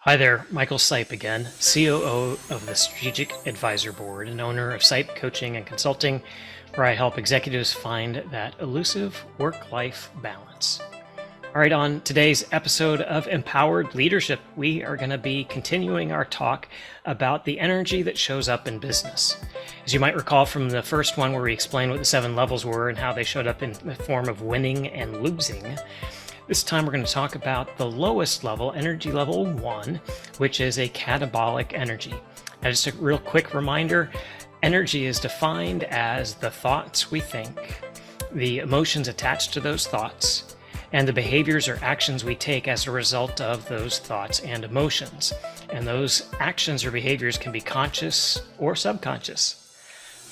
Hi there, Michael Sipe again, COO of the Strategic Advisor Board and owner of Sipe Coaching and Consulting, where I help executives find that elusive work-life balance. All right, on today's episode of Empowered Leadership, we are going to be continuing our talk about the energy that shows up in business. As you might recall from the first one where we explained what the 7 levels were and how they showed up in the form of winning and losing, this time we're going to talk about the lowest level, energy level 1, which is a catabolic energy. Now, just a real quick reminder, energy is defined as the thoughts we think, the emotions attached to those thoughts, and the behaviors or actions we take as a result of those thoughts and emotions. And those actions or behaviors can be conscious or subconscious.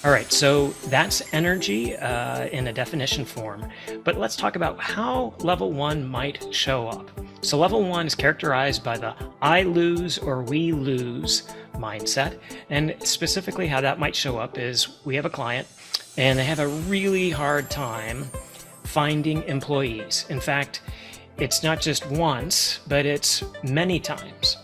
All right, so that's energy in a definition form. But let's talk about how level 1 might show up. So level 1 is characterized by the I lose or we lose mindset. And specifically how that might show up is we have a client and they have a really hard time finding employees. In fact, it's not just once, but it's many times.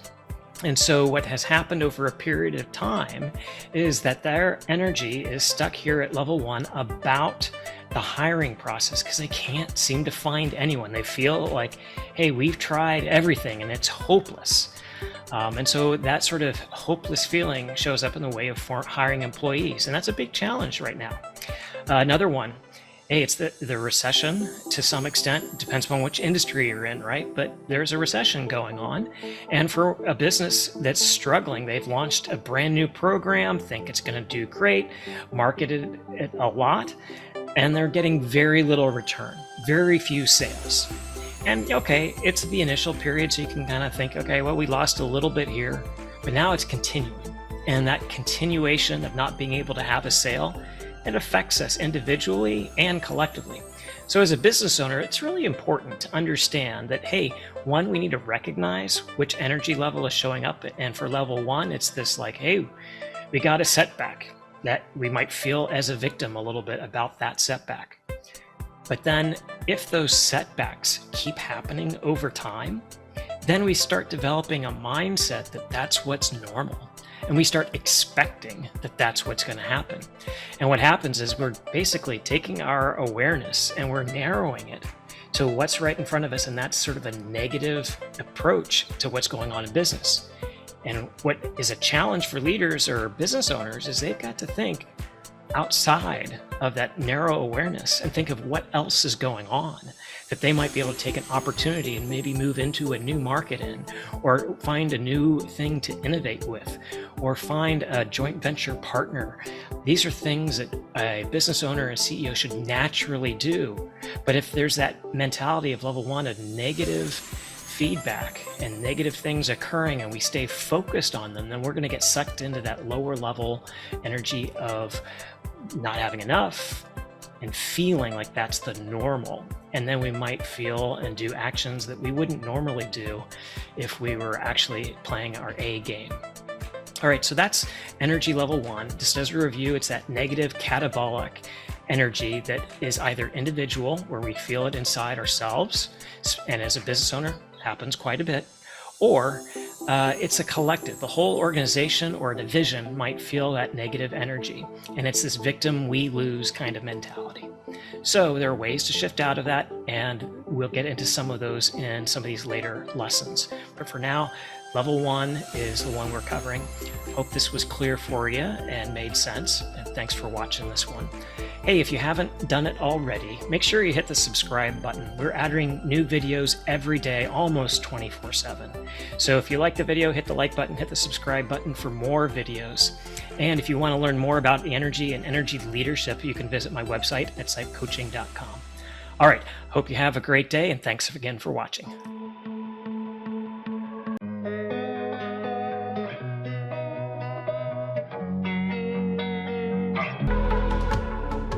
And so what has happened over a period of time is that their energy is stuck here at level 1 about the hiring process because they can't seem to find anyone. They feel like, hey, we've tried everything and it's hopeless. And so that sort of hopeless feeling shows up in the way of hiring employees. And that's a big challenge right now. Another one. Hey, it's the recession to some extent. Depends on which industry you're in, right? But there's a recession going on. And for a business that's struggling, they've launched a brand new program, think it's going to do great, marketed it a lot, and they're getting very little return, very few sales. And okay, it's the initial period, so you can kind of think, okay, well, we lost a little bit here, but now it's continuing. And that continuation of not being able to have a sale, it affects us individually and collectively. So as a business owner, it's really important to understand that, hey, one, we need to recognize which energy level is showing up. And for level 1, it's this like, hey, we got a setback that we might feel as a victim a little bit about that setback. But then if those setbacks keep happening over time, then we start developing a mindset that that's what's normal. And we start expecting that that's what's going to happen. And what happens is we're basically taking our awareness and we're narrowing it to what's right in front of us. And that's sort of a negative approach to what's going on in business. And what is a challenge for leaders or business owners is they've got to think outside of that narrow awareness and think of what else is going on that they might be able to take an opportunity and maybe move into a new market in, or find a new thing to innovate with, or find a joint venture partner. These are things that a business owner and CEO should naturally do. But if there's that mentality of level 1 of negative feedback and negative things occurring and we stay focused on them, then we're going to get sucked into that lower level energy of not having enough and feeling like that's the normal. And then we might feel and do actions that we wouldn't normally do if we were actually playing our A game. All right, so that's energy level 1. Just as a review, it's that negative catabolic energy that is either individual, where we feel it inside ourselves, and as a business owner, happens quite a bit, or it's a collective. The whole organization or division might feel that negative energy, and it's this victim we lose kind of mentality. So there are ways to shift out of that, and we'll get into some of those in some of these later lessons. But for now, level 1 is the one we're covering. Hope this was clear for you and made sense, and thanks for watching this one. Hey, if you haven't done it already, make sure you hit the subscribe button. We're adding new videos every day, almost 24/7. So if you like the video, hit the like button, hit the subscribe button for more videos. And if you want to learn more about the energy and energy leadership, you can visit my website at sipecoaching.com. All right, hope you have a great day, and thanks again for watching.